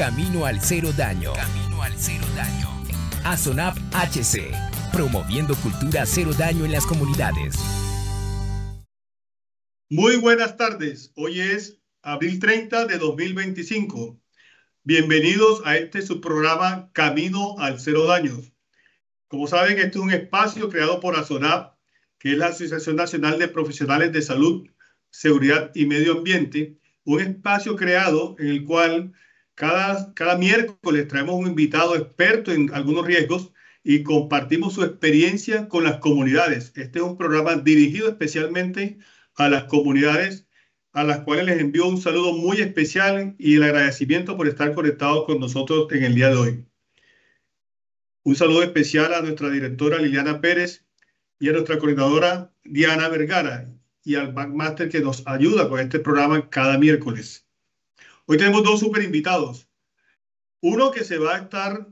Camino al cero daño. Camino al cero daño. ASONAP HC, promoviendo cultura cero daño en las comunidades. Muy buenas tardes. Hoy es abril 30 de 2025. Bienvenidos a este subprograma Camino al cero daño. Como saben, este es un espacio creado por ASONAP, que es la Asociación Nacional de Profesionales de Salud, Seguridad y Medio Ambiente, un espacio creado en el cual cada miércoles traemos un invitado experto en algunos riesgos y compartimos su experiencia con las comunidades. Este es un programa dirigido especialmente a las comunidades, a las cuales les envío un saludo muy especial y el agradecimiento por estar conectados con nosotros en el día de hoy. Un saludo especial a nuestra directora Liliana Pérez y a nuestra coordinadora Diana Vergara y al Backmaster que nos ayuda con este programa cada miércoles. Hoy tenemos dos super invitados. Uno que se va a estar,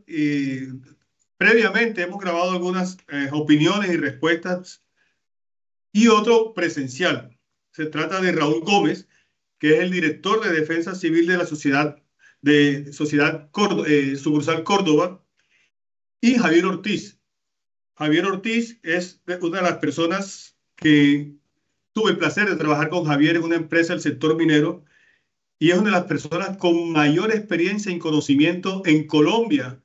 previamente hemos grabado algunas opiniones y respuestas, y otro presencial. Se trata de Raúl Gómez, que es el director de Defensa Civil de la Sociedad Sucursal Córdoba, y Javier Ortiz. Javier Ortiz es una de las personas que tuve el placer de trabajar con Javier en una empresa del sector minero y es una de las personas con mayor experiencia y conocimiento en Colombia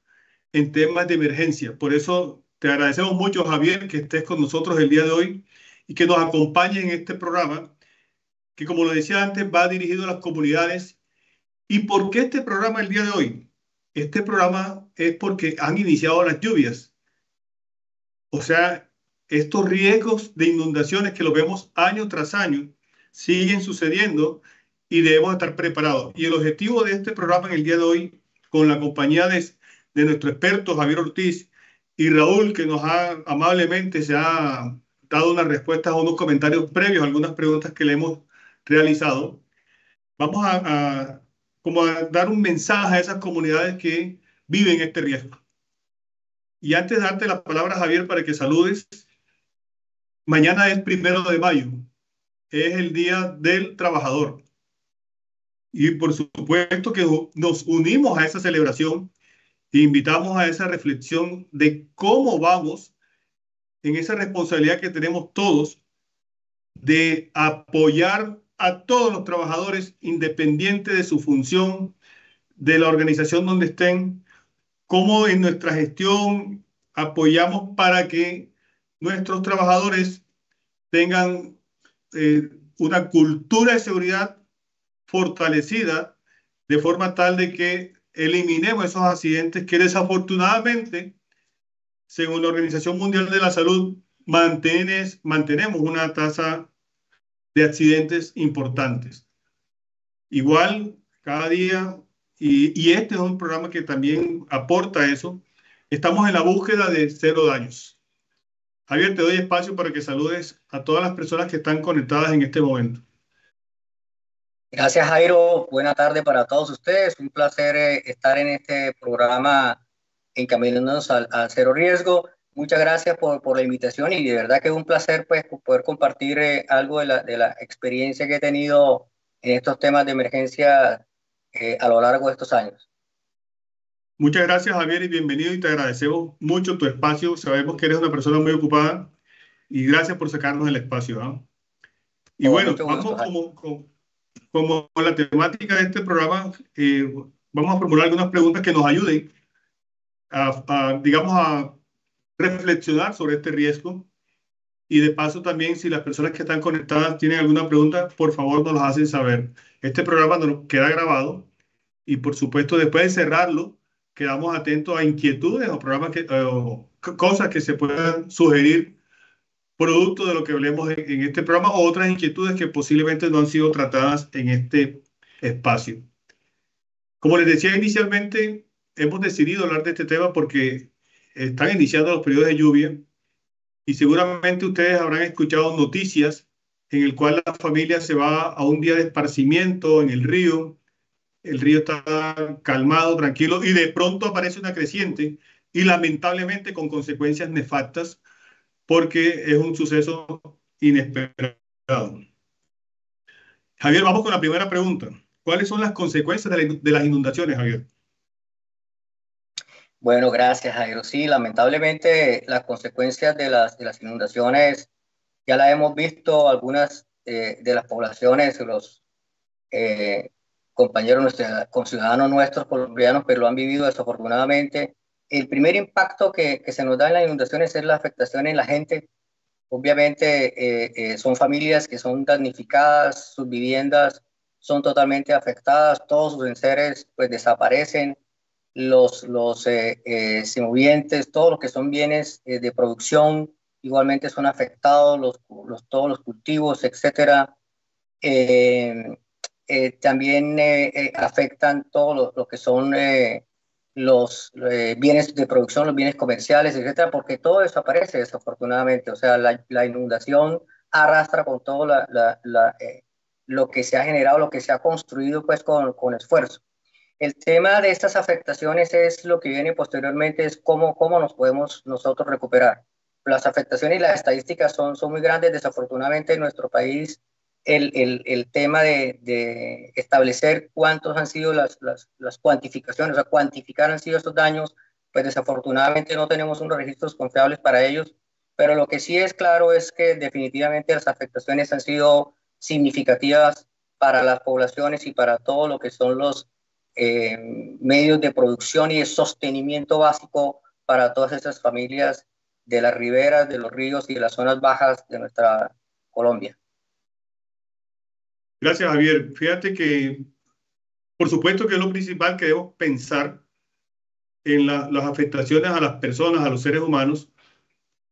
en temas de emergencia. Por eso te agradecemos mucho, Javier, que estés con nosotros el día de hoy y que nos acompañe en este programa que, como lo decía antes, va dirigido a las comunidades. ¿Y por qué este programa el día de hoy? Este programa es porque han iniciado las lluvias. O sea, estos riesgos de inundaciones que lo vemos año tras año siguen sucediendo y debemos estar preparados. Y el objetivo de este programa en el día de hoy, con la compañía de nuestro experto Javier Ortiz y Raúl, que nos ha amablemente se ha dado unas respuestas a unos comentarios previos, a algunas preguntas que le hemos realizado, vamos como a dar un mensaje a esas comunidades que viven este riesgo. Y antes de darte la palabra, Javier, para que saludes, mañana es 1 de mayo, es el Día del Trabajador. Y por supuesto que nos unimos a esa celebración e invitamos a esa reflexión de cómo vamos en esa responsabilidad que tenemos todos de apoyar a todos los trabajadores independiente de su función, de la organización donde estén, cómo en nuestra gestión apoyamos para que nuestros trabajadores tengan una cultura de seguridad fortalecida de forma tal de que eliminemos esos accidentes que desafortunadamente, según la Organización Mundial de la Salud, mantenemos una tasa de accidentes importantes. Igual, cada día, y este es un programa que también aporta eso, estamos en la búsqueda de cero daños. Javier, te doy espacio para que saludes a todas las personas que están conectadas en este momento. Gracias, Jairo. Buena tarde para todos ustedes. Un placer estar en este programa encaminándonos al cero riesgo. Muchas gracias por la invitación y de verdad que es un placer pues, poder compartir algo de la experiencia que he tenido en estos temas de emergencia a lo largo de estos años. Muchas gracias, Javier, y bienvenido, y te agradecemos mucho tu espacio. Sabemos que eres una persona muy ocupada y gracias por sacarnos el espacio, ¿no? Y bueno, vamos como la temática de este programa, vamos a formular algunas preguntas que nos ayuden digamos, a reflexionar sobre este riesgo. Y de paso también, si las personas que están conectadas tienen alguna pregunta, por favor nos las hacen saber. Este programa nos queda grabado y por supuesto después de cerrarlo, quedamos atentos a inquietudes o programas cosas que se puedan sugerir producto de lo que hablemos en este programa o otras inquietudes que posiblemente no han sido tratadas en este espacio. Como les decía inicialmente, hemos decidido hablar de este tema porque están iniciando los periodos de lluvia y seguramente ustedes habrán escuchado noticias en el cual la familia se va a un día de esparcimiento en el río está calmado, tranquilo, y de pronto aparece una creciente y lamentablemente con consecuencias nefastas porque es un suceso inesperado. Javier, vamos con la primera pregunta. ¿Cuáles son las consecuencias de las inundaciones, Javier? Bueno, gracias, Jairo. Sí, lamentablemente las consecuencias de las inundaciones ya las hemos visto, algunas de las poblaciones, los eh, compañeros, nuestros, conciudadanos nuestros colombianos, pero lo han vivido desafortunadamente. El primer impacto que se nos da en las inundaciones es la afectación en la gente. Obviamente son familias que son damnificadas, sus viviendas son totalmente afectadas, todos sus enseres pues desaparecen, los semovientes, todos los que son bienes de producción igualmente son afectados, todos los cultivos, etcétera. Eh, También afectan todo lo que son los bienes de producción, los bienes comerciales, etcétera, porque todo desaparece desafortunadamente. O sea, la inundación arrastra con todo lo que se ha generado, lo que se ha construido pues con esfuerzo. El tema de estas afectaciones es lo que viene posteriormente, es cómo nos podemos nosotros recuperar. Las afectaciones y las estadísticas son muy grandes. Desafortunadamente en nuestro país el tema de establecer cuántos han sido las cuantificaciones, o sea, cuantificar han sido estos daños, pues desafortunadamente no tenemos unos registros confiables para ellos, pero lo que sí es claro es que definitivamente las afectaciones han sido significativas para las poblaciones y para todo lo que son los medios de producción y de sostenimiento básico para todas estas familias de las riberas, de los ríos y de las zonas bajas de nuestra Colombia. Gracias, Javier. Fíjate que, por supuesto que es lo principal que debemos pensar en las afectaciones a las personas, a los seres humanos,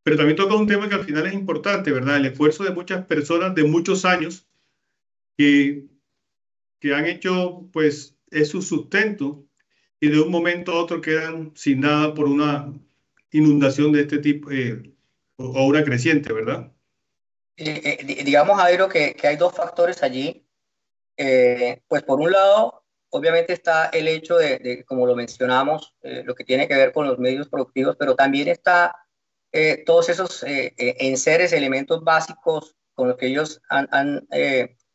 pero también toca un tema que al final es importante, ¿verdad? El esfuerzo de muchas personas de muchos años que, que han hecho, pues, es su sustento y de un momento a otro quedan sin nada por una inundación de este tipo o una creciente, ¿verdad? Digamos, Jairo, que hay dos factores allí. Pues por un lado, obviamente está el hecho como lo mencionamos, lo que tiene que ver con los medios productivos, pero también está todos esos enseres, elementos básicos con los que ellos han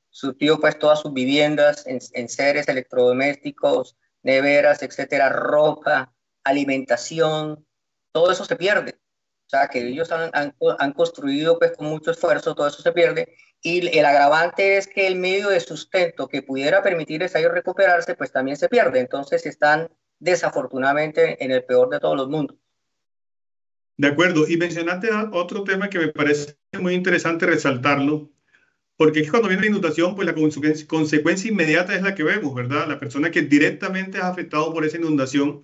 surtido pues todas sus viviendas, enseres electrodomésticos, neveras, etcétera, ropa, alimentación, todo eso se pierde. O sea, que ellos han construido pues con mucho esfuerzo, todo eso se pierde. Y el agravante es que el medio de sustento que pudiera permitirles a ellos recuperarse, pues también se pierde. Entonces están desafortunadamente en el peor de todos los mundos. De acuerdo. Y mencionaste otro tema que me parece muy interesante resaltarlo, porque es que cuando viene la inundación, pues la consecuencia inmediata es la que vemos, ¿verdad? La persona que directamente es afectado por esa inundación.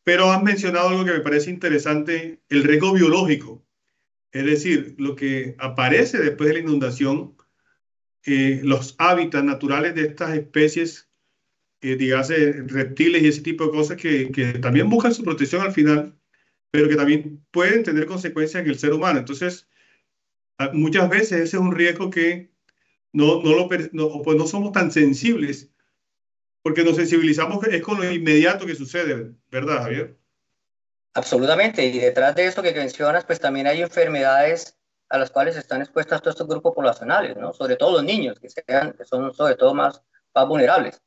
Pero has mencionado algo que me parece interesante, el riesgo biológico. Es decir, lo que aparece después de la inundación, los hábitats naturales de estas especies, dígase reptiles y ese tipo de cosas que también buscan su protección al final, pero que también pueden tener consecuencias en el ser humano. Entonces, muchas veces ese es un riesgo que pues no somos tan sensibles, porque nos sensibilizamos es con lo inmediato que sucede, ¿verdad, Javier? Absolutamente. Y detrás de eso que mencionas, pues también hay enfermedades a las cuales están expuestos todos estos grupos poblacionales, ¿no? Sobre todo los niños, que son sobre todo más vulnerables.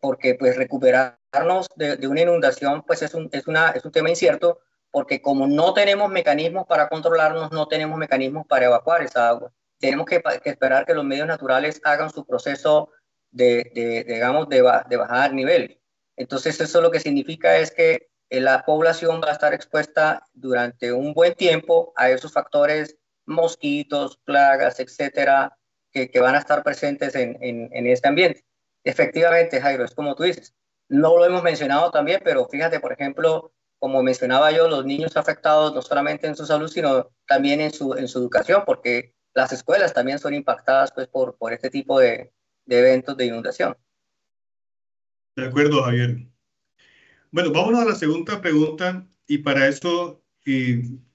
Porque pues recuperarnos de una inundación pues es un tema incierto, porque como no tenemos mecanismos para controlarnos, no tenemos mecanismos para evacuar esa agua. Tenemos que esperar que los medios naturales hagan su proceso digamos, de bajar nivel. Entonces eso lo que significa es que la población va a estar expuesta durante un buen tiempo a esos factores, mosquitos, plagas, etcétera, que van a estar presentes en este ambiente. Efectivamente, Jairo, es como tú dices. No lo hemos mencionado también, pero fíjate, por ejemplo, como mencionaba yo, los niños afectados no solamente en su salud, sino también en su educación, porque las escuelas también son impactadas pues, por este tipo de eventos de inundación. De acuerdo, Javier. Bueno, vámonos a la segunda pregunta y para eso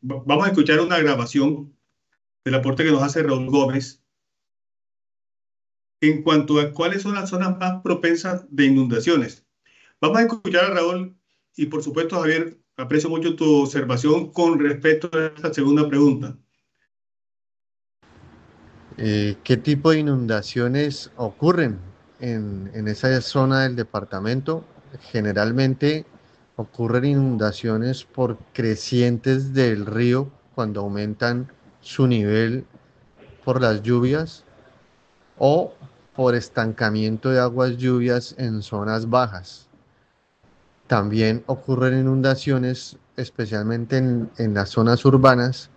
vamos a escuchar una grabación del aporte que nos hace Raúl Gómez en cuanto a cuáles son las zonas más propensas de inundaciones. Vamos a escuchar a Raúl y por supuesto, Javier, aprecio mucho tu observación con respecto a esta segunda pregunta. ¿Qué tipo de inundaciones ocurren en esa zona del departamento? Generalmente ocurren inundaciones por crecientes del río cuando aumentan su nivel por las lluvias o por estancamiento de aguas lluvias en zonas bajas. También ocurren inundaciones, especialmente en las zonas urbanas,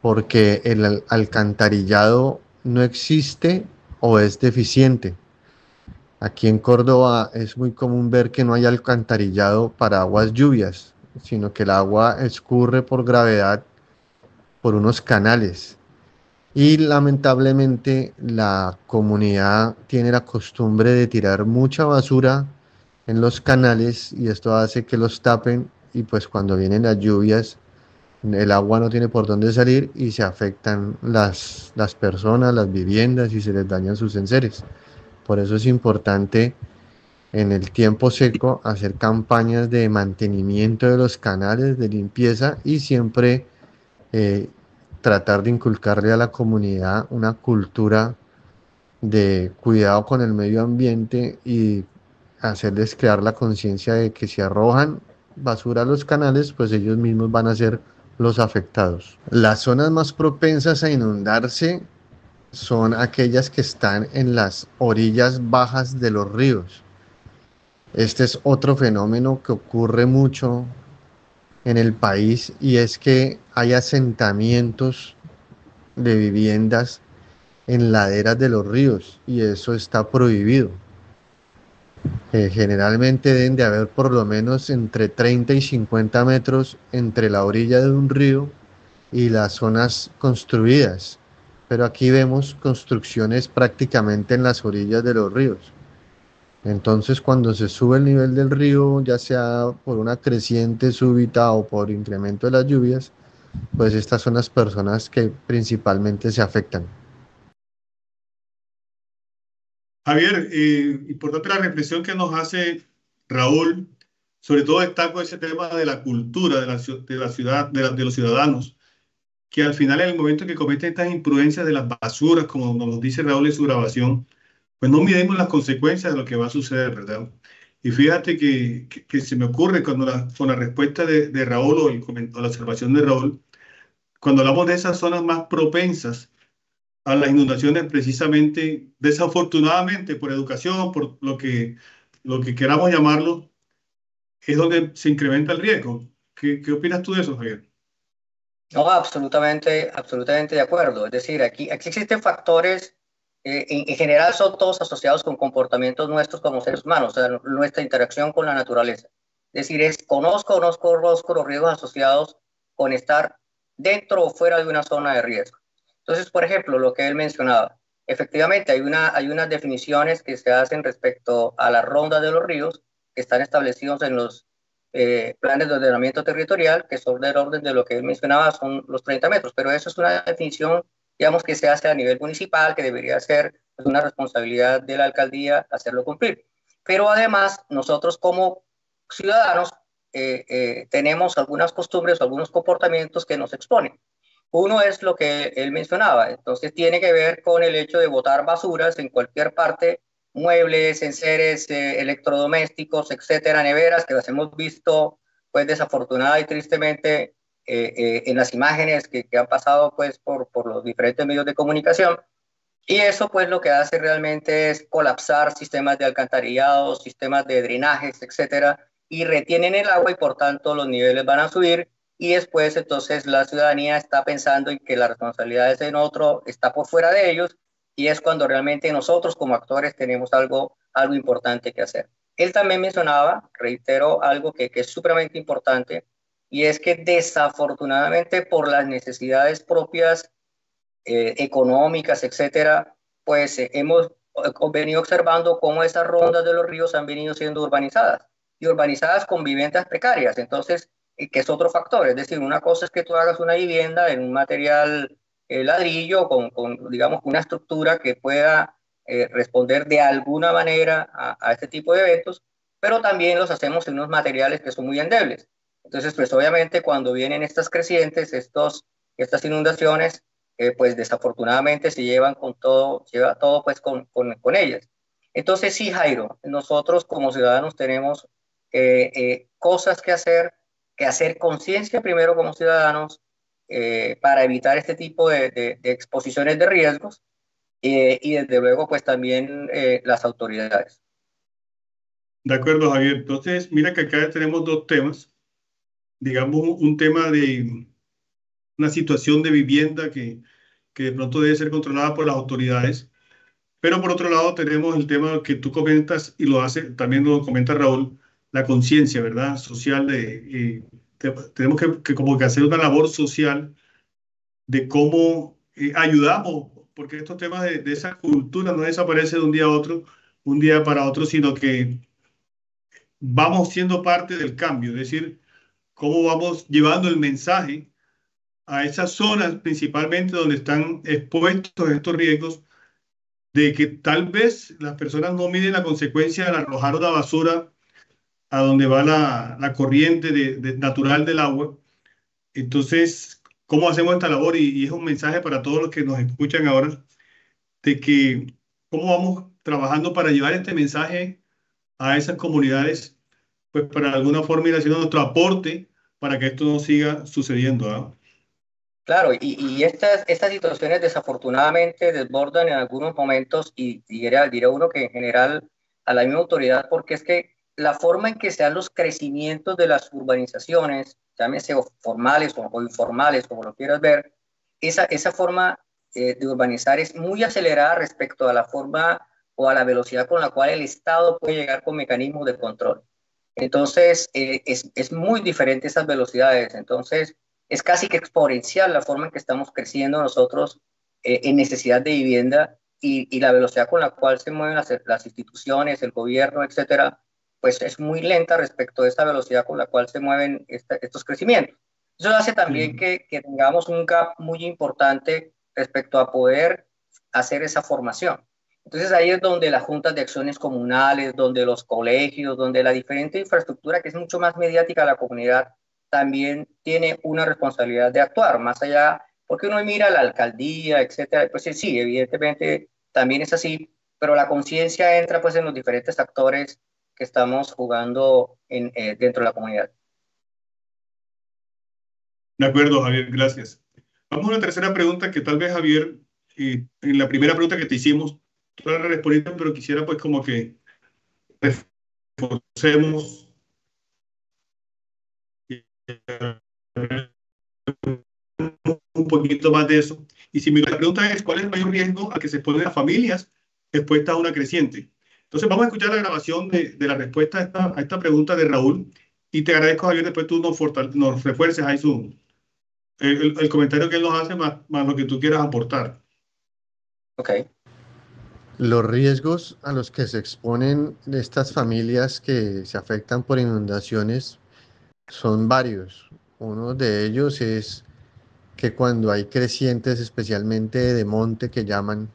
porque el alcantarillado no existe o es deficiente. Aquí en Córdoba es muy común ver que no hay alcantarillado para aguas lluvias, sino que el agua escurre por gravedad por unos canales. Y lamentablemente la comunidad tiene la costumbre de tirar mucha basura en los canales y esto hace que los tapen y pues cuando vienen las lluvias el agua no tiene por dónde salir y se afectan las personas, las viviendas y se les dañan sus enseres. Por eso es importante en el tiempo seco hacer campañas de mantenimiento de los canales, de limpieza y siempre eh, tratar de inculcarle a la comunidad una cultura de cuidado con el medio ambiente y hacerles crear la conciencia de que si arrojan basura a los canales, pues ellos mismos van a ser los afectados. Las zonas más propensas a inundarse son aquellas que están en las orillas bajas de los ríos. Este es otro fenómeno que ocurre mucho en el país y es que hay asentamientos de viviendas en laderas de los ríos y eso está prohibido. Generalmente deben de haber por lo menos entre 30 y 50 metros entre la orilla de un río y las zonas construidas, pero aquí vemos construcciones prácticamente en las orillas de los ríos. Entonces, cuando se sube el nivel del río, ya sea por una creciente súbita o por incremento de las lluvias, pues estas son las personas que principalmente se afectan. Javier, importante la reflexión que nos hace Raúl. Sobre todo destaco ese tema de la cultura de la ciudad, de los ciudadanos, que al final en el momento en que cometen estas imprudencias de las basuras, como nos dice Raúl en su grabación, pues no midemos las consecuencias de lo que va a suceder, ¿verdad? Y fíjate que se me ocurre cuando con la respuesta de Raúl o la observación de Raúl, cuando hablamos de esas zonas más propensas a las inundaciones, precisamente, desafortunadamente, por educación, por lo que queramos llamarlo, es donde se incrementa el riesgo. ¿Qué opinas tú de eso, Javier? No, absolutamente, absolutamente de acuerdo. Es decir, aquí existen factores, en general son todos asociados con comportamientos nuestros como seres humanos, o sea, nuestra interacción con la naturaleza. Es decir, conozco o no conozco los riesgos asociados con estar dentro o fuera de una zona de riesgo. Entonces, por ejemplo, lo que él mencionaba, efectivamente hay unas definiciones que se hacen respecto a la ronda de los ríos que están establecidos en los planes de ordenamiento territorial, que son del orden de lo que él mencionaba, son los 30 metros, pero eso es una definición, digamos, que se hace a nivel municipal, que debería ser pues, una responsabilidad de la alcaldía hacerlo cumplir. Pero además, nosotros como ciudadanos tenemos algunas costumbres, algunos comportamientos que nos exponen. Uno es lo que él mencionaba, entonces tiene que ver con el hecho de botar basuras en cualquier parte, muebles, enseres, electrodomésticos, etcétera, neveras, que las hemos visto, pues desafortunada y tristemente en las imágenes que han pasado pues por los diferentes medios de comunicación. Y eso pues lo que hace realmente es colapsar sistemas de alcantarillado, sistemas de drenajes, etcétera, y retienen el agua y por tanto los niveles van a subir y después entonces la ciudadanía está pensando en que la responsabilidad es en otro, está por fuera de ellos y es cuando realmente nosotros como actores tenemos algo importante que hacer. Él también mencionaba, reitero, algo que es supremamente importante y es que desafortunadamente por las necesidades propias económicas, etcétera, pues hemos venido observando cómo esas rondas de los ríos han venido siendo urbanizadas y urbanizadas con viviendas precarias. Entonces, que es otro factor. Es decir, una cosa es que tú hagas una vivienda en un material ladrillo con, digamos, una estructura que pueda responder de alguna manera a este tipo de eventos, pero también los hacemos en unos materiales que son muy endebles. Entonces, pues obviamente cuando vienen estas crecientes, estas inundaciones, pues desafortunadamente se lleva todo pues con ellas. Entonces sí, Jairo, nosotros como ciudadanos tenemos cosas que hacer conciencia primero como ciudadanos para evitar este tipo de exposiciones de riesgos y desde luego pues también las autoridades. De acuerdo, Javier. Entonces, mira que acá tenemos dos temas. Digamos, un tema de una situación de vivienda que de pronto debe ser controlada por las autoridades. Pero por otro lado tenemos el tema que tú comentas y lo hace, también lo comenta Raúl, la conciencia, ¿verdad? Social tenemos que como que hacer una labor social de cómo ayudamos, porque estos temas de esa cultura no desaparece de un día a otro, un día para otro, sino que vamos siendo parte del cambio, es decir, cómo vamos llevando el mensaje a esas zonas principalmente donde están expuestos estos riesgos de que tal vez las personas no miden la consecuencia de arrojar una basura a donde va la corriente natural del agua. Entonces, ¿cómo hacemos esta labor? Y es un mensaje para todos los que nos escuchan ahora, de que cómo vamos trabajando para llevar este mensaje a esas comunidades, pues para de alguna forma ir haciendo nuestro aporte para que esto no siga sucediendo, ¿ah? Claro, y estas situaciones desafortunadamente desbordan en algunos momentos y dirá uno que en general a la misma autoridad, porque es que la forma en que se dan los crecimientos de las urbanizaciones, llámese formales o informales, como lo quieras ver, esa forma de urbanizar es muy acelerada respecto a la forma o a la velocidad con la cual el Estado puede llegar con mecanismos de control. Entonces, es muy diferente esas velocidades. Entonces, es casi que exponencial la forma en que estamos creciendo nosotros en necesidad de vivienda y la velocidad con la cual se mueven las instituciones, el gobierno, etcétera, pues es muy lenta respecto a esta velocidad con la cual se mueven estos crecimientos. Eso hace también Sí. que tengamos un gap muy importante respecto a poder hacer esa formación. Entonces ahí es donde las juntas de acciones comunales, donde los colegios, donde la diferente infraestructura que es mucho más mediática a la comunidad, también tiene una responsabilidad de actuar, más allá, porque uno mira la alcaldía, etcétera, pues sí, evidentemente también es así, pero la conciencia entra pues en los diferentes actores que estamos jugando dentro de la comunidad. De acuerdo, Javier, gracias. Vamos a una tercera pregunta que tal vez, Javier, en la primera pregunta que te hicimos, tú la respondiste, pero quisiera pues como que reforcemos un poquito más de eso. Y si la pregunta es, ¿cuál es el mayor riesgo al que se exponen las familias expuestas a una creciente? Entonces vamos a escuchar la grabación de la respuesta a esta pregunta de Raúl y te agradezco, Javier, después tú nos refuerces ahí el comentario que él nos hace más lo que tú quieras aportar. Ok. Los riesgos a los que se exponen estas familias que se afectan por inundaciones son varios. Uno de ellos es que cuando hay crecientes, especialmente de monte que llaman,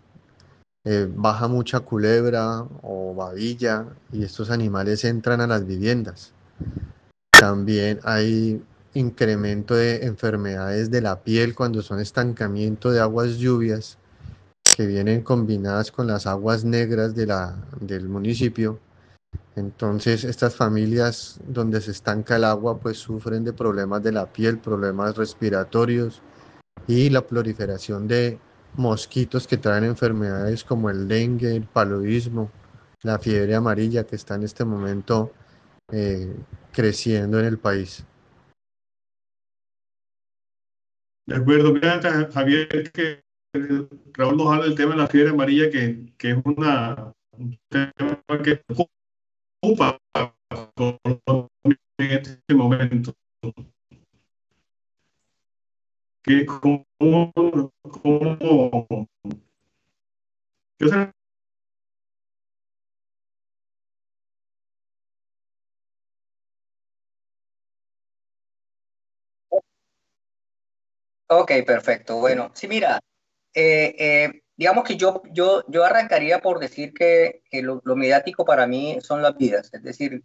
baja mucha culebra o babilla y estos animales entran a las viviendas. También hay incremento de enfermedades de la piel cuando son estancamiento de aguas lluvias que vienen combinadas con las aguas negras del municipio. Entonces, estas familias donde se estanca el agua, pues sufren de problemas de la piel, problemas respiratorios y la proliferación de mosquitos que traen enfermedades como el dengue, el paludismo, la fiebre amarilla que está en este momento eh, creciendo en el país. De acuerdo, mira, Javier, que Raúl nos habla del tema de la fiebre amarilla, que es un tema que preocupa en este momento. Que cómo, yo sé. Ok, perfecto. Bueno, sí, mira, digamos que yo arrancaría por decir que lo mediático para mí son las vidas. Es decir,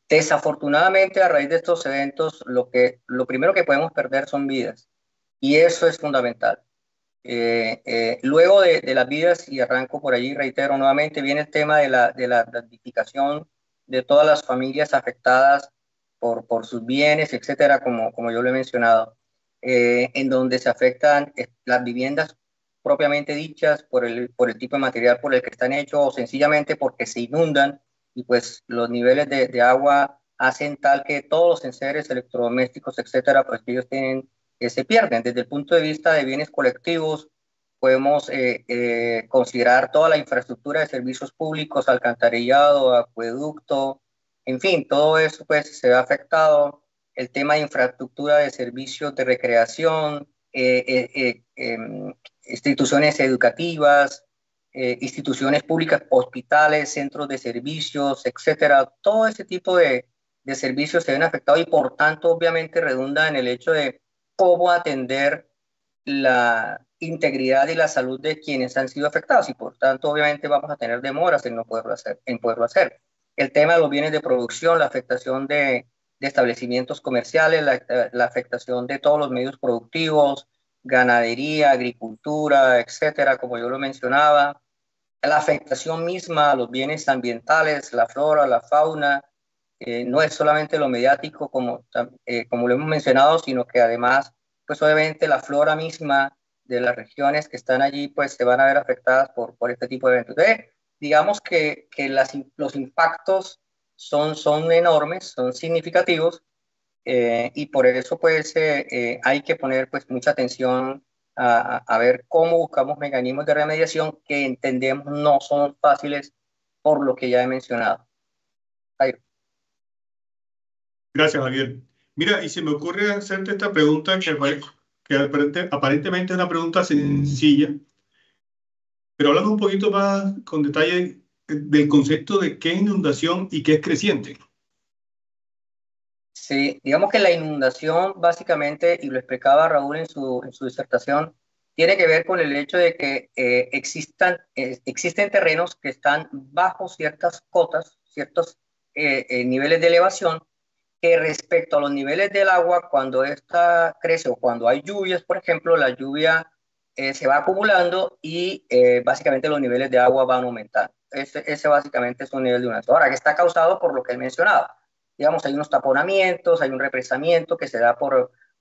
desafortunadamente a raíz de estos eventos, lo primero que podemos perder son vidas. Y eso es fundamental. Luego de las vidas, y arranco por allí, reitero nuevamente, viene el tema de la damnificación de todas las familias afectadas por sus bienes, etcétera, como yo lo he mencionado, en donde se afectan las viviendas propiamente dichas por el tipo de material por el que están hechos o sencillamente porque se inundan y pues los niveles de agua hacen tal que todos los enseres electrodomésticos, etcétera, pues ellos se pierden. Desde el punto de vista de bienes colectivos, podemos considerar toda la infraestructura de servicios públicos, alcantarillado, acueducto, en fin, todo eso pues se ve afectado. El tema de infraestructura de servicios de recreación, instituciones educativas, instituciones públicas, hospitales, centros de servicios, etcétera. Todo ese tipo de servicios se ven afectados y por tanto obviamente redunda en el hecho de cómo atender la integridad y la salud de quienes han sido afectados y por tanto obviamente vamos a tener demoras en no poderlo hacer. El tema de los bienes de producción, la afectación de establecimientos comerciales, la afectación de todos los medios productivos, ganadería, agricultura, etcétera, como yo lo mencionaba, la afectación misma a los bienes ambientales, la flora, la fauna, no es solamente lo mediático como lo hemos mencionado, sino que además, pues obviamente la flora misma de las regiones que están allí, pues se van a ver afectadas por este tipo de eventos. Digamos que los impactos son enormes, son significativos, y por eso pues hay que poner pues mucha atención a ver cómo buscamos mecanismos de remediación que entendemos no son fáciles por lo que ya he mencionado. Ahí. Gracias, Javier. Mira, y se me ocurre hacerte esta pregunta que aparentemente es una pregunta sencilla, pero hablando un poquito más con detalle del concepto de qué es inundación y qué es creciente. Sí, digamos que la inundación básicamente, y lo explicaba Raúl en su disertación, tiene que ver con el hecho de que existen terrenos que están bajo ciertas cotas, ciertos niveles de elevación, que respecto a los niveles del agua, cuando ésta crece o cuando hay lluvias, por ejemplo, la lluvia se va acumulando y básicamente los niveles de agua van aumentando. Ese básicamente es un nivel de inundación. Ahora, que está causado por lo que él mencionaba. Digamos, hay unos taponamientos, hay un represamiento que se da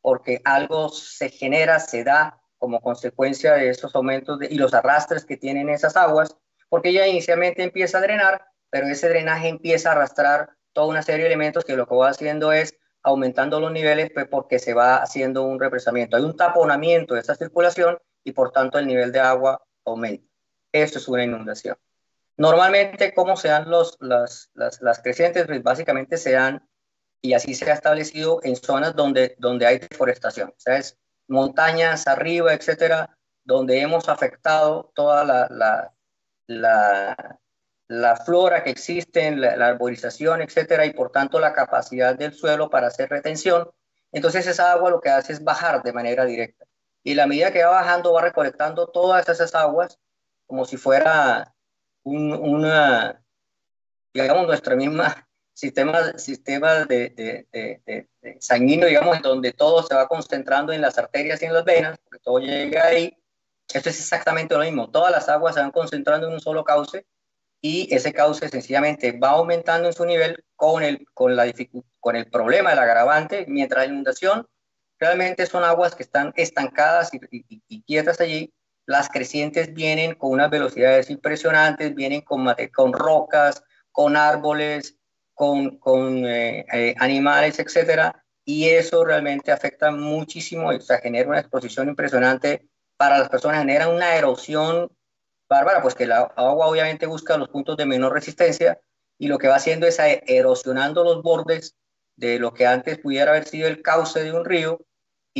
porque algo se genera, se da como consecuencia de esos aumentos y los arrastres que tienen esas aguas, porque ya inicialmente empieza a drenar, pero ese drenaje empieza a arrastrar toda una serie de elementos que lo que va haciendo es aumentando los niveles, pues porque se va haciendo un represamiento. Hay un taponamiento de esa circulación y por tanto el nivel de agua aumenta. Esto es una inundación. Normalmente, ¿cómo se dan las crecientes? Pues básicamente se dan, y así se ha establecido, en zonas donde hay deforestación, o sea, es montañas arriba, etcétera, donde hemos afectado toda la flora que existe, la arborización, etcétera, y por tanto la capacidad del suelo para hacer retención. Entonces esa agua lo que hace es bajar de manera directa. Y a la medida que va bajando, va recolectando todas esas aguas como si fuera una, digamos, nuestra misma sistema de sanguíneo, digamos, en donde todo se va concentrando en las arterias y en las venas, porque todo llega ahí. Esto es exactamente lo mismo. Todas las aguas se van concentrando en un solo cauce y ese cauce sencillamente va aumentando en su nivel con el problema del agravante, mientras la inundación realmente son aguas que están estancadas y quietas allí. Las crecientes vienen con unas velocidades impresionantes, vienen con rocas, con árboles, con animales, etcétera, y eso realmente afecta muchísimo, o sea, genera una exposición impresionante para las personas, genera una erosión bárbara, pues que la agua obviamente busca los puntos de menor resistencia y lo que va haciendo es erosionando los bordes de lo que antes pudiera haber sido el cauce de un río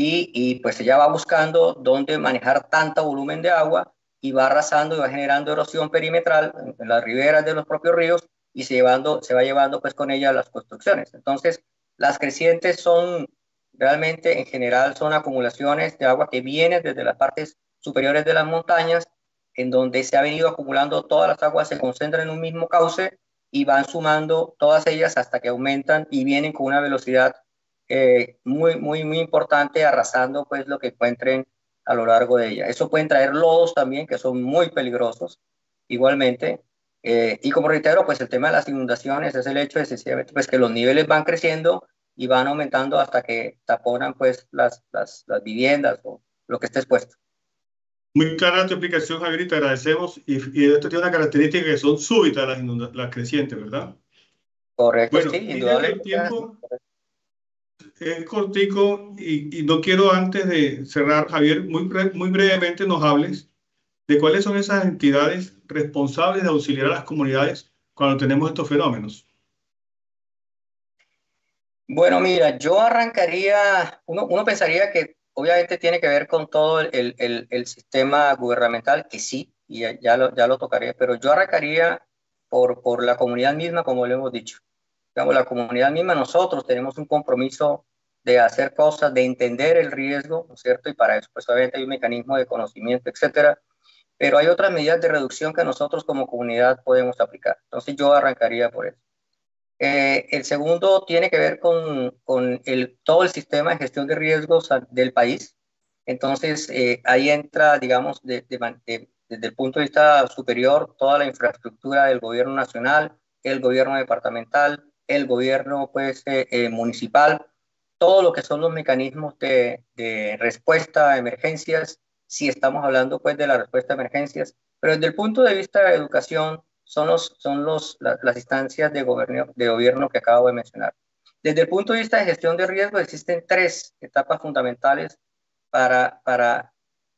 y pues ella va buscando dónde manejar tanto volumen de agua y va arrasando y va generando erosión perimetral en las riberas de los propios ríos y se va llevando pues con ella las construcciones. Entonces, las crecientes son realmente en general son acumulaciones de agua que vienen desde las partes superiores de las montañas en donde se ha venido acumulando todas las aguas, se concentran en un mismo cauce y van sumando todas ellas hasta que aumentan y vienen con una velocidad muy importante, arrasando pues lo que encuentren a lo largo de ella. Eso pueden traer lodos también, que son muy peligrosos, igualmente. Y como reitero, pues el tema de las inundaciones es el hecho de sencillamente pues, que los niveles van creciendo y van aumentando hasta que taponan pues las viviendas o lo que esté expuesto. Muy clara tu explicación, Javier, y te agradecemos. Y esto tiene una característica que son súbitas las crecientes, ¿verdad? Correcto, sí, Bueno, fíjate que el indudablemente. tiempo es cortico y no quiero antes de cerrar, Javier, muy brevemente nos hables de cuáles son esas entidades responsables de auxiliar a las comunidades cuando tenemos estos fenómenos. Bueno, mira, yo arrancaría, uno pensaría que obviamente tiene que ver con todo el sistema gubernamental, que sí, y ya lo tocaré, pero yo arrancaría por la comunidad misma, como lo hemos dicho. Digamos, la comunidad misma, nosotros tenemos un compromiso de hacer cosas, de entender el riesgo, ¿no es cierto? Y para eso, pues obviamente hay un mecanismo de conocimiento, etcétera, pero hay otras medidas de reducción que nosotros como comunidad podemos aplicar. Entonces yo arrancaría por eso. El segundo tiene que ver con todo el sistema de gestión de riesgos del país. Entonces, ahí entra, digamos, desde el punto de vista superior, toda la infraestructura del gobierno nacional, el gobierno departamental, el gobierno pues, municipal, todo lo que son los mecanismos de respuesta a emergencias, si estamos hablando pues, de la respuesta a emergencias, pero desde el punto de vista de educación, las instancias de gobierno que acabo de mencionar. Desde el punto de vista de gestión de riesgo, existen tres etapas fundamentales para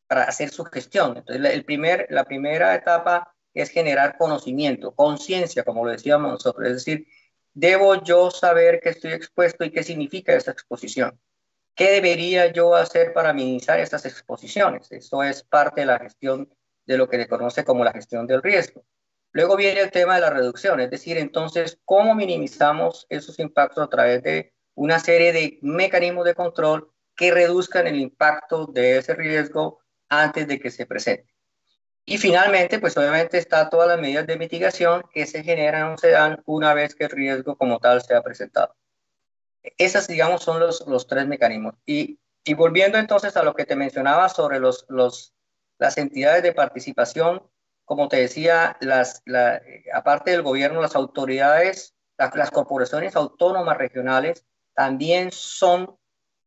hacer su gestión. Entonces, la primera etapa es generar conocimiento, conciencia, como lo decíamos nosotros. Es decir, debo yo saber que estoy expuesto y qué significa esa exposición. ¿Qué debería yo hacer para minimizar estas exposiciones? Eso es parte de la gestión de lo que se conoce como la gestión del riesgo. Luego viene el tema de la reducción, es decir, entonces, ¿cómo minimizamos esos impactos a través de una serie de mecanismos de control que reduzcan el impacto de ese riesgo antes de que se presente? Y finalmente, pues obviamente está todas las medidas de mitigación que se generan o se dan una vez que el riesgo como tal se ha presentado. Esas, digamos, son los tres mecanismos. Y volviendo entonces a lo que te mencionaba sobre las entidades de participación, como te decía, aparte del gobierno, las autoridades, las corporaciones autónomas regionales también son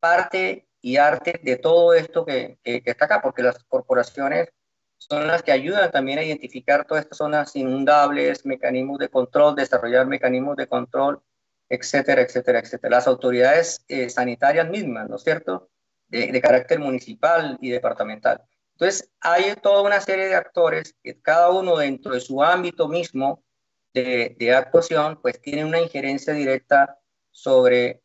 parte y arte de todo esto que está acá, porque las corporaciones son las que ayudan también a identificar todas estas zonas inundables, mecanismos de control, desarrollar mecanismos de control, etcétera, etcétera, etcétera. Las autoridades sanitarias mismas, ¿no es cierto? De carácter municipal y departamental. Entonces, hay toda una serie de actores que cada uno dentro de su ámbito mismo de actuación, pues tiene una injerencia directa sobre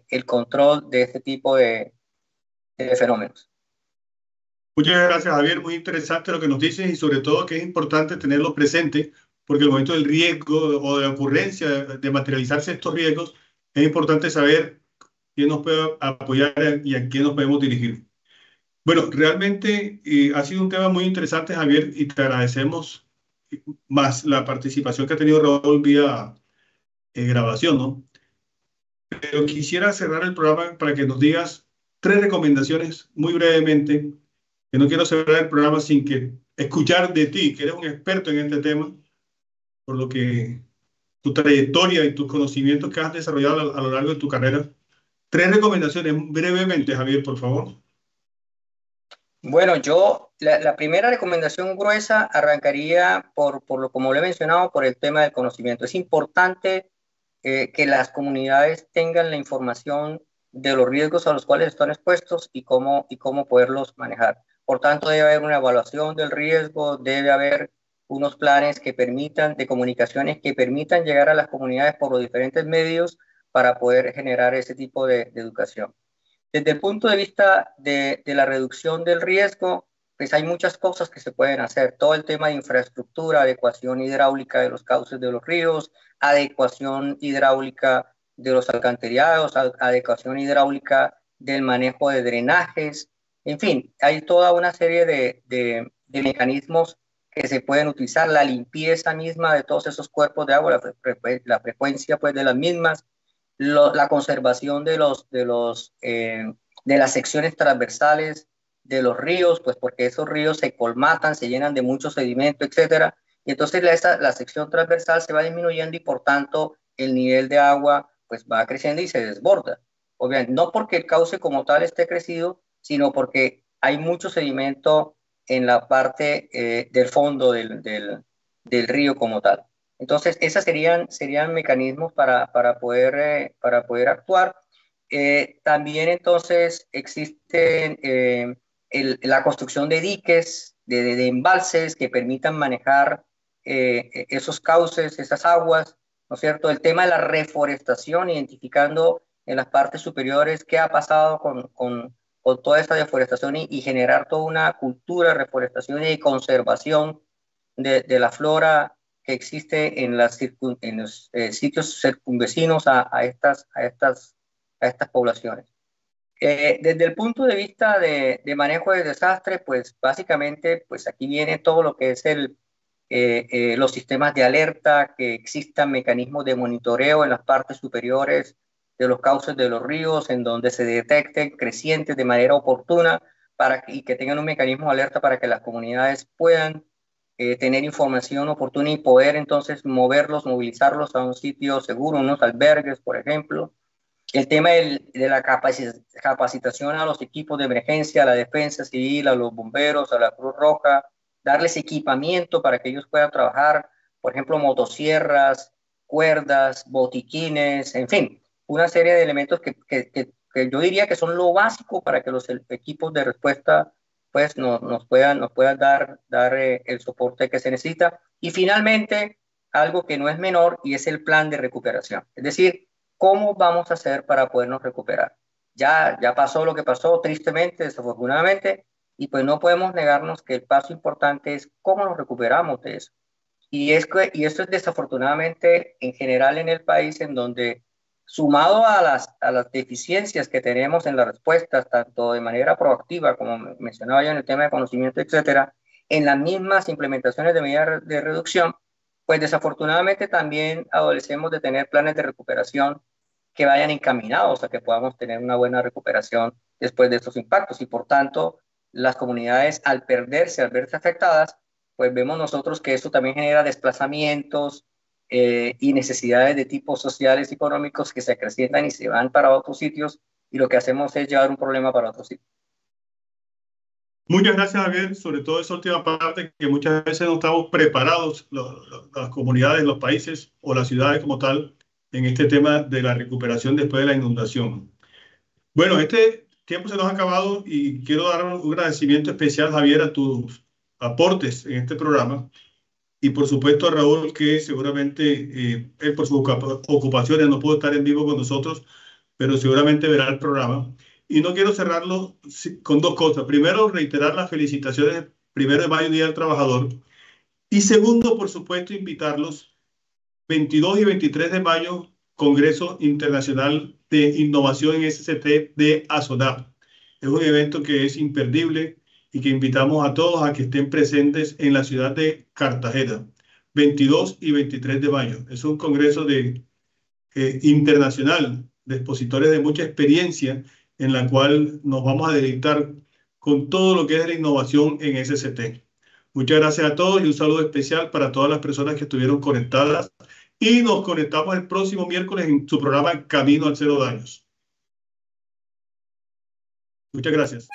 el control de este tipo de fenómenos. Muchas gracias, Javier. Muy interesante lo que nos dices y sobre todo que es importante tenerlo presente porque el momento del riesgo o de la ocurrencia de materializarse estos riesgos es importante saber quién nos puede apoyar y a quién nos podemos dirigir. Bueno, realmente ha sido un tema muy interesante, Javier, y te agradecemos más la participación que ha tenido Raúl vía grabación, ¿no? Pero quisiera cerrar el programa para que nos digas tres recomendaciones muy brevemente, que no quiero cerrar el programa sin que escuchar de ti, que eres un experto en este tema, por lo que tu trayectoria y tus conocimientos que has desarrollado a lo largo de tu carrera. Tres recomendaciones brevemente, Javier, por favor. Bueno, la primera recomendación gruesa arrancaría como lo he mencionado, por el tema del conocimiento. Es importante que las comunidades tengan la información de los riesgos a los cuales están expuestos y cómo poderlos manejar. Por tanto, debe haber una evaluación del riesgo, debe haber unos planes de comunicaciones que permitan llegar a las comunidades por los diferentes medios para poder generar ese tipo de educación. Desde el punto de vista de la reducción del riesgo, pues hay muchas cosas que se pueden hacer. Todo el tema de infraestructura, adecuación hidráulica de los cauces de los ríos, adecuación hidráulica de los alcantarillados, adecuación hidráulica del manejo de drenajes. En fin, hay toda una serie de mecanismos que se pueden utilizar. La limpieza misma de todos esos cuerpos de agua, la frecuencia pues, de las mismas, la conservación de las secciones transversales de los ríos, pues porque esos ríos se colmatan, se llenan de mucho sedimento, etcétera. y entonces la sección transversal se va disminuyendo y por tanto el nivel de agua pues va creciendo y se desborda. Obviamente, no porque el cauce como tal esté crecido, sino porque hay mucho sedimento en la parte del fondo del río como tal. Entonces, esos serían mecanismos para poder actuar. También entonces existe la construcción de diques, de embalses que permitan manejar esos cauces, esas aguas, ¿no es cierto? El tema de la reforestación, identificando en las partes superiores qué ha pasado con toda esta deforestación y generar toda una cultura de reforestación y conservación de la flora que existe en los sitios circunvecinos a estas poblaciones. Desde el punto de vista de manejo de desastres, pues básicamente pues aquí viene todo lo que es los sistemas de alerta, que existan mecanismos de monitoreo en las partes superiores de los cauces de los ríos, en donde se detecten crecientes de manera oportuna y que tengan un mecanismo de alerta para que las comunidades puedan tener información oportuna y poder entonces movilizarlos a un sitio seguro, unos albergues, por ejemplo. El tema de la capacitación a los equipos de emergencia, a la defensa civil, a los bomberos, a la Cruz Roja, darles equipamiento para que ellos puedan trabajar, por ejemplo, motosierras, cuerdas, botiquines, en fin, una serie de elementos que yo diría que son lo básico para que los equipos de respuesta pues nos puedan dar el soporte que se necesita. Y finalmente, algo que no es menor y es el plan de recuperación. Es decir, ¿cómo vamos a hacer para podernos recuperar? Ya pasó lo que pasó, tristemente, desafortunadamente, y pues no podemos negarnos que el paso importante es cómo nos recuperamos de eso. Y esto es desafortunadamente en general en el país, en donde sumado a las deficiencias que tenemos en las respuestas, tanto de manera proactiva, como mencionaba yo en el tema de conocimiento, etcétera, en las mismas implementaciones de medidas de reducción, pues desafortunadamente también adolecemos de tener planes de recuperación que vayan encaminados a que podamos tener una buena recuperación después de estos impactos. Y por tanto, las comunidades al verse afectadas, pues vemos nosotros que esto también genera desplazamientos y necesidades de tipos sociales y económicos que se acrecientan y se van para otros sitios, y lo que hacemos es llevar un problema para otros sitios. Muchas gracias, Javier, sobre todo esa última parte, que muchas veces no estamos preparados, las comunidades, los países o las ciudades como tal, en este tema de la recuperación después de la inundación. Bueno, este tiempo se nos ha acabado y quiero dar un agradecimiento especial, Javier, a tus aportes en este programa, y por supuesto a Raúl, que seguramente él por sus ocupaciones no pudo estar en vivo con nosotros, pero seguramente verá el programa. Y no quiero cerrarlo con dos cosas. Primero, reiterar las felicitaciones, 1 de mayo, Día del Trabajador. Y segundo, por supuesto, invitarlos 22 y 23 de mayo, Congreso Internacional de Innovación en SCT de ASONAP. Es un evento que es imperdible y que invitamos a todos a que estén presentes en la ciudad de Cartagena, 22 y 23 de mayo. Es un congreso internacional de expositores de mucha experiencia, en la cual nos vamos a deleitar con todo lo que es la innovación en SCT. Muchas gracias a todos y un saludo especial para todas las personas que estuvieron conectadas, y nos conectamos el próximo miércoles en su programa Camino al Cero Daños. Muchas gracias.